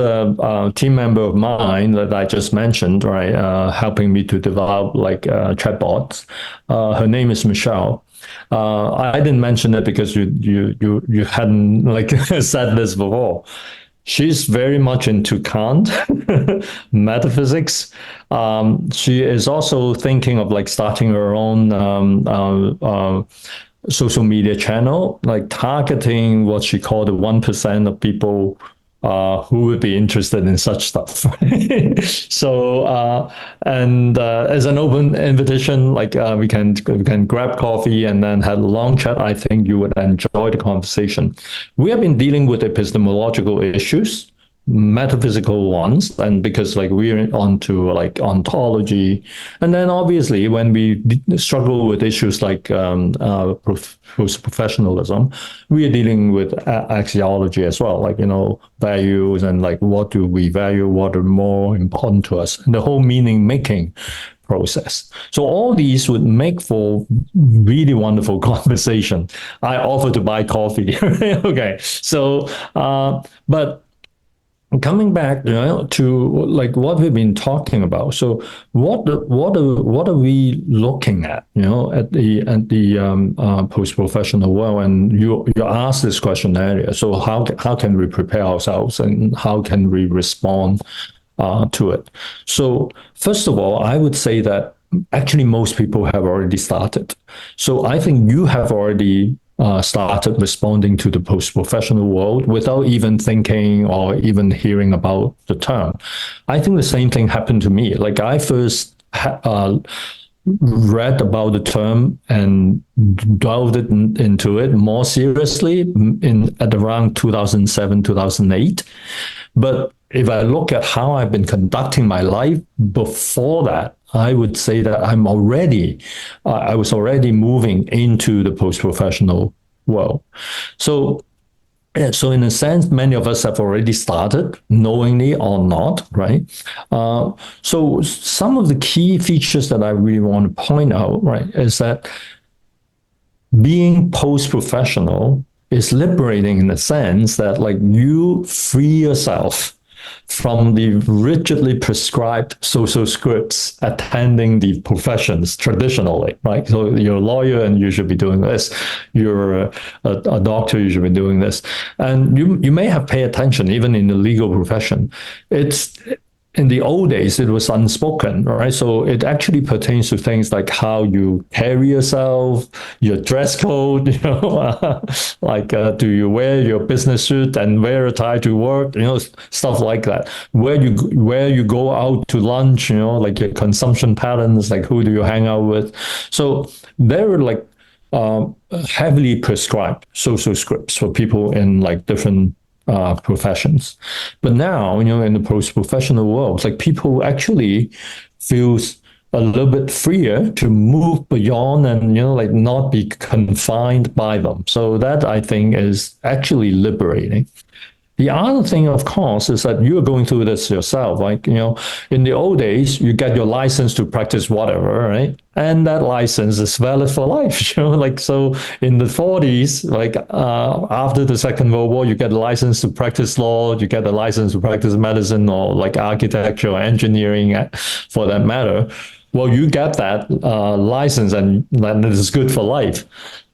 team member of mine that I just mentioned, right, helping me to develop chatbots. Her name is Michelle. I didn't mention it because you hadn't said this before. She's very much into Kant, metaphysics. She is also thinking of starting her own social media channel, targeting what she called the 1% of people who would be interested in such stuff. So, as an open invitation, we can grab coffee and then have a long chat. I think you would enjoy the conversation. We have been dealing with epistemological issues, metaphysical ones, and because we're onto ontology, and then obviously when we struggle with issues like professionalism, we are dealing with axiology as well, values and what do we value, what are more important to us, and the whole meaning making process. So all these would make for really wonderful conversation. I offer to buy coffee. Okay, so but coming back, to what we've been talking about. So what are we looking at, at the post-professional world? And you asked this question earlier. So how can we prepare ourselves and how can we respond to it? So first of all, I would say that actually most people have already started. So I think you have already started responding to the post-professional world without even thinking or even hearing about the term. I think the same thing happened to me. Like I first read about the term and delved into it more seriously at around 2007, 2008. But if I look at how I've been conducting my life before that, I would say that I was already moving into the post-professional world. So in a sense, many of us have already started, knowingly or not, right? So some of the key features that I really want to point out, right, is that being post-professional is liberating in the sense that like you free yourself from the rigidly prescribed social scripts attending the professions traditionally, right? So you're a lawyer and you should be doing this. You're a doctor, you should be doing this. And you may have paid attention, even in the legal profession. It's in the old days, it was unspoken, right? So it actually pertains to things like how you carry yourself, your dress code, do you wear your business suit and wear a tie to work, stuff like that. Where you go out to lunch, like your consumption patterns, like who do you hang out with? So there were like heavily prescribed social scripts for people in like different professions. But now, in the post-professional world, it's like people actually feels a little bit freer to move beyond and, like not be confined by them. So that I think is actually liberating. The other thing, of course, is that you're going through this yourself. Like, in the old days, you get your license to practice whatever, right? And that license is valid for life. Like, so in the 40s, like after the Second World War, you get a license to practice law, you get a license to practice medicine or like architecture or engineering for that matter. Well, you get that license and it is good for life.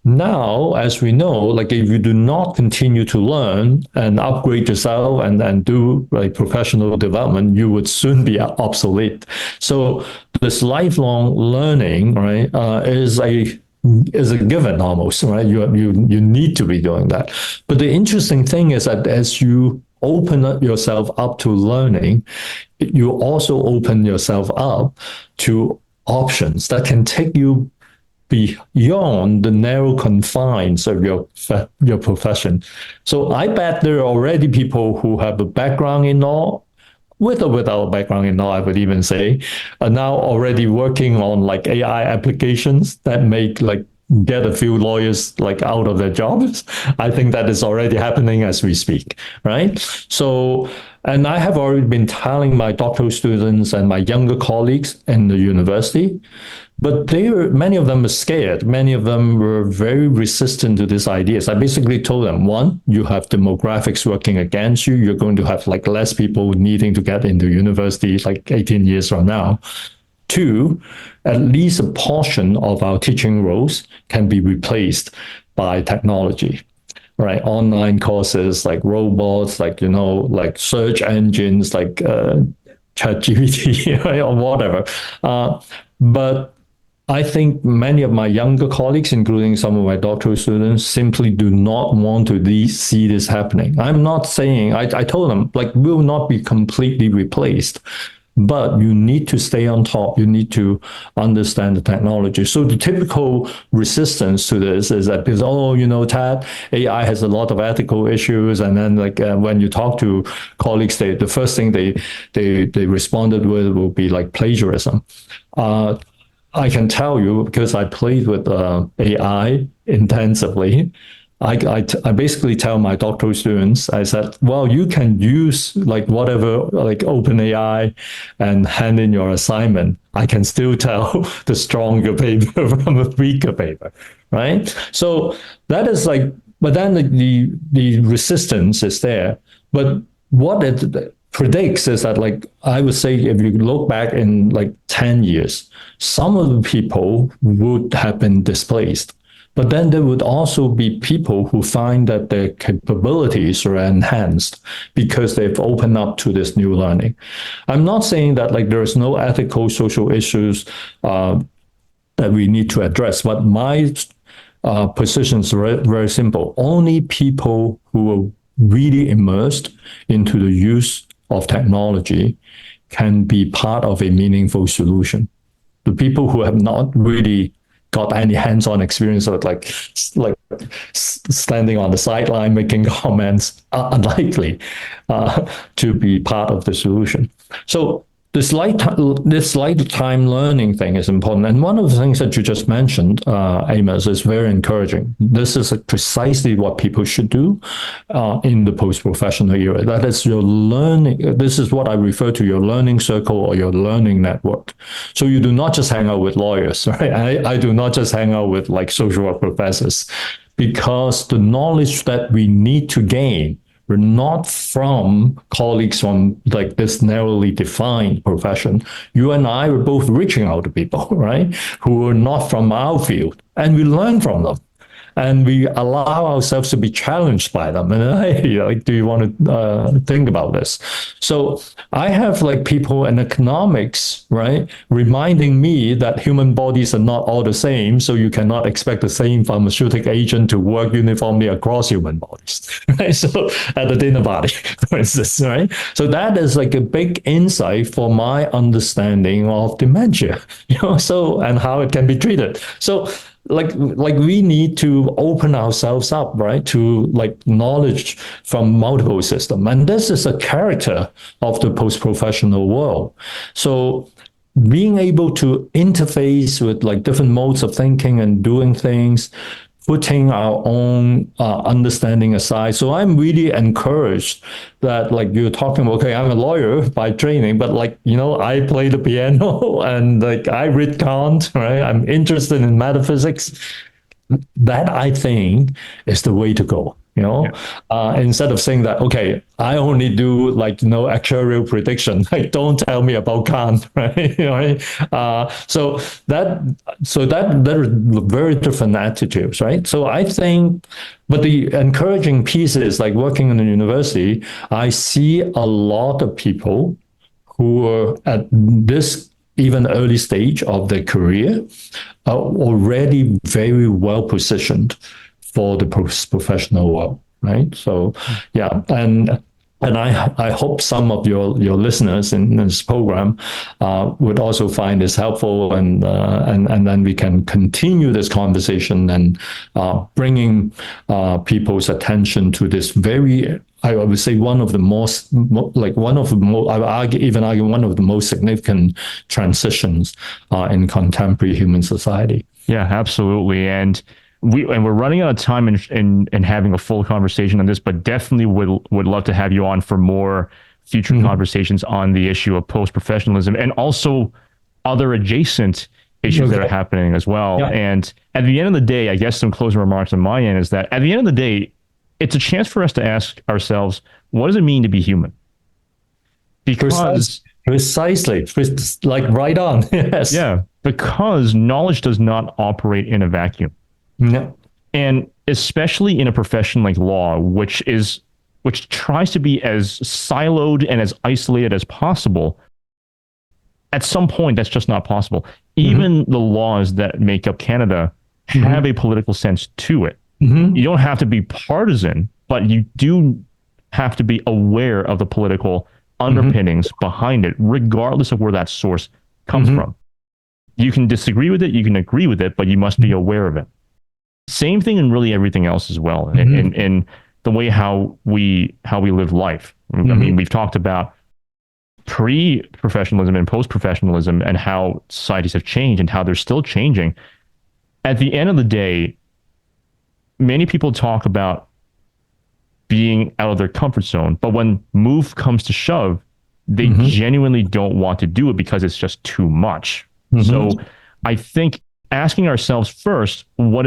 Now, as we know, like if you do not continue to learn and upgrade yourself and do like professional development, you would soon be obsolete. So this lifelong learning, right, is a given almost, right? You need to be doing that. But the interesting thing is that as you open up yourself up to learning, you also open yourself up to options that can take you beyond the narrow confines of your profession. So I bet there are already people who have a background in law, with or without a background in law, I would even say, are now already working on like AI applications that make like get a few lawyers like out of their jobs. I think that is already happening as we speak, right? So, and I have already been telling my doctoral students and my younger colleagues in the university, but many of them were scared. Many of them were very resistant to these ideas. I basically told them, one, you have demographics working against you. You're going to have like less people needing to get into university like 18 years from now. Two, at least a portion of our teaching roles can be replaced by technology, right? Online courses like robots, like, like search engines, like ChatGPT, right, or whatever. But I think many of my younger colleagues, including some of my doctoral students, simply do not want to see this happening. I'm not saying, I told them, like, will not be completely replaced, but you need to stay on top. You need to understand the technology. So the typical resistance to this is that because, Tat, AI has a lot of ethical issues. And then like when you talk to colleagues, the first thing they responded with will be like plagiarism. I can tell you, because I played with AI intensively, I basically tell my doctoral students, I said, well, you can use like whatever, like OpenAI and hand in your assignment. I can still tell the stronger paper from a weaker paper, right? So that is like, but then the resistance is there. But what it predicts is that, like, I would say if you look back in like 10 years, some of the people would have been displaced. But then there would also be people who find that their capabilities are enhanced because they've opened up to this new learning. I'm not saying that like there's no ethical, social issues that we need to address, but my position is very, very simple. Only people who are really immersed into the use of technology can be part of a meaningful solution. The people who have not really got any hands-on experience of like standing on the sideline making comments are unlikely to be part of the solution. So this lifetime learning thing is important. And one of the things that you just mentioned, Amos, is very encouraging. This is precisely what people should do in the post-professional era. That is your learning. This is what I refer to your learning circle or your learning network. So you do not just hang out with lawyers, right? I do not just hang out with like social work professors, because the knowledge that we need to gain, we're not from colleagues from like this narrowly defined profession. You and I were both reaching out to people, right, who are not from our field, and we learn from them. And we allow ourselves to be challenged by them. And like, do you want to think about this? So I have like people in economics, right, reminding me that human bodies are not all the same. So you cannot expect the same pharmaceutical agent to work uniformly across human bodies, right? So at the dinner party, for instance, right? So that is like a big insight for my understanding of dementia, so, and how it can be treated. So like we need to open ourselves up, right, to like knowledge from multiple systems. And this is a character of the post-professional world. So being able to interface with like different modes of thinking and doing things, putting our own understanding aside. So I'm really encouraged that like you're talking about, okay, I'm a lawyer by training, but like, I play the piano and like I read Kant, right? I'm interested in metaphysics. That I think is the way to go. Instead of saying that, okay, I only do like, actuarial prediction. Like, don't tell me about Kant, right? So that there are very different attitudes, right? So I think, but the encouraging piece is like working in a university, I see a lot of people who are at this even early stage of their career are already very well positioned for the professional world, right? So, yeah, and I hope some of your listeners in this program would also find this helpful, and then we can continue this conversation and bringing people's attention to this very, I would say, one of the most, like one of the most, I would even argue one of the most significant transitions in contemporary human society. Yeah, absolutely, and we're running out of time in having a full conversation on this, but definitely would love to have you on for more future conversations on the issue of post-professionalism and also other adjacent issues that are happening as well. Yeah. And at the end of the day, I guess some closing remarks on my end is that at the end of the day, it's a chance for us to ask ourselves, what does it mean to be human? Because precisely, like right on. Yes. Yeah, because knowledge does not operate in a vacuum. No. And especially in a profession like law, which tries to be as siloed and as isolated as possible, at some point that's just not possible. Even the laws that make up Canada have a political sense to it. You don't have to be partisan, but you do have to be aware of the political underpinnings behind it, regardless of where that source comes from. You can disagree with it, you can agree with it, but you must be aware of it. Same thing in really everything else as well, in the way how we live life. I mean, we've talked about pre-professionalism and post-professionalism and how societies have changed and how they're still changing. At the end of the day, many people talk about being out of their comfort zone, but when move comes to shove, they genuinely don't want to do it because it's just too much. So I think asking ourselves first, what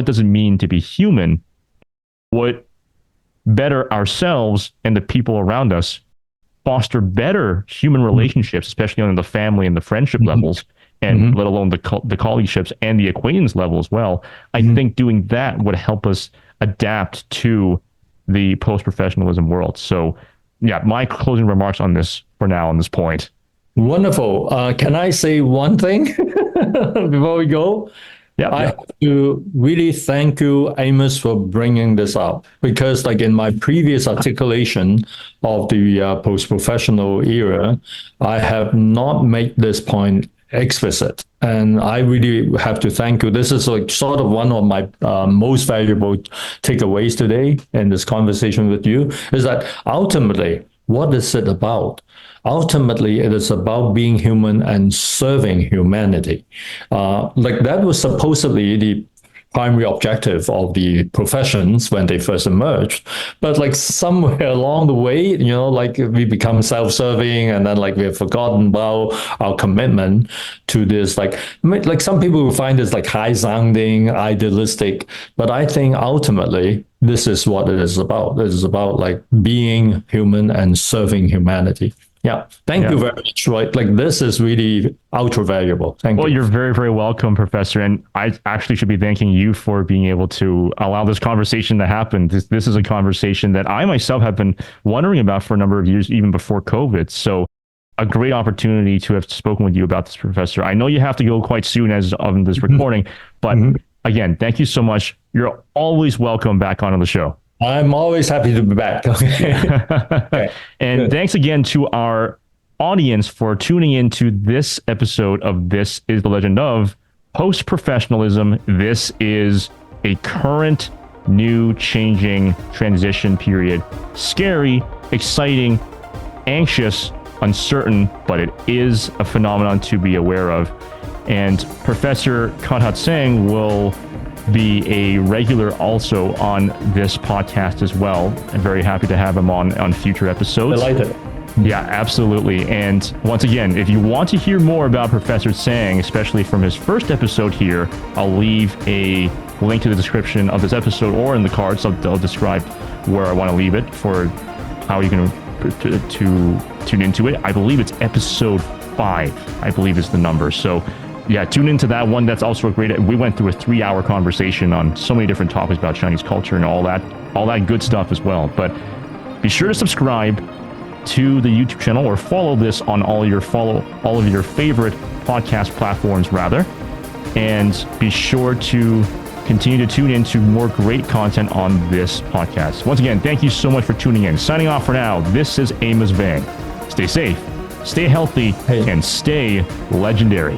does it mean to be human, would better ourselves and the people around us, foster better human relationships, especially on the family and the friendship levels, and let alone the colleagueships and the acquaintance level as well. I think doing that would help us adapt to the post-professionalism world. So yeah, my closing remarks on this for now on this point. Wonderful. Can I say one thing before we go? I have to really thank you, Amos, for bringing this up, because like in my previous articulation of the post-professional era, I have not made this point explicit. And I really have to thank you. This is like sort of one of my most valuable takeaways today in this conversation with you, is that ultimately, what is it about? Ultimately, it is about being human and serving humanity. Like that was supposedly the primary objective of the professions when they first emerged. But like somewhere along the way, like we become self-serving, and then like we have forgotten about our commitment to this. Like some people will find this like high-sounding, idealistic, but I think ultimately this is what it is about. It is about like being human and serving humanity. Yeah. Thank you very much, Roy. Like this is really ultra valuable. Thank you. Well, you're very, very welcome, Professor. And I actually should be thanking you for being able to allow this conversation to happen. This is a conversation that I myself have been wondering about for a number of years, even before COVID. So a great opportunity to have spoken with you about this, Professor. I know you have to go quite soon as of this recording, but again, thank you so much. You're always welcome back on the show. I'm always happy to be back. Okay. And good. Thanks again to our audience for tuning into this episode of This is the Legend of Post-Professionalism. This is a current, new, changing transition period. Scary, exciting, anxious, uncertain, but it is a phenomenon to be aware of. And Professor Tat Tsang will be a regular also on this podcast as well. I'm very happy to have him on future episodes. Delighted. Yeah, absolutely. And once again, if you want to hear more about Professor Tsang, especially from his first episode here, I'll leave a link to the description of this episode or in the cards. I'll describe where I want to leave it for how you can to tune into it. I believe it's episode 5, I believe is the number. So yeah, tune into that one. That's also a great, we went through a 3-hour conversation on so many different topics about Chinese culture and all that good stuff as well. But be sure to subscribe to the YouTube channel or follow this on all of your favorite podcast platforms rather. And be sure to continue to tune into more great content on this podcast. Once again, thank you so much for tuning in. Signing off for now, this is Amos Vang. Stay safe, stay healthy, and stay legendary.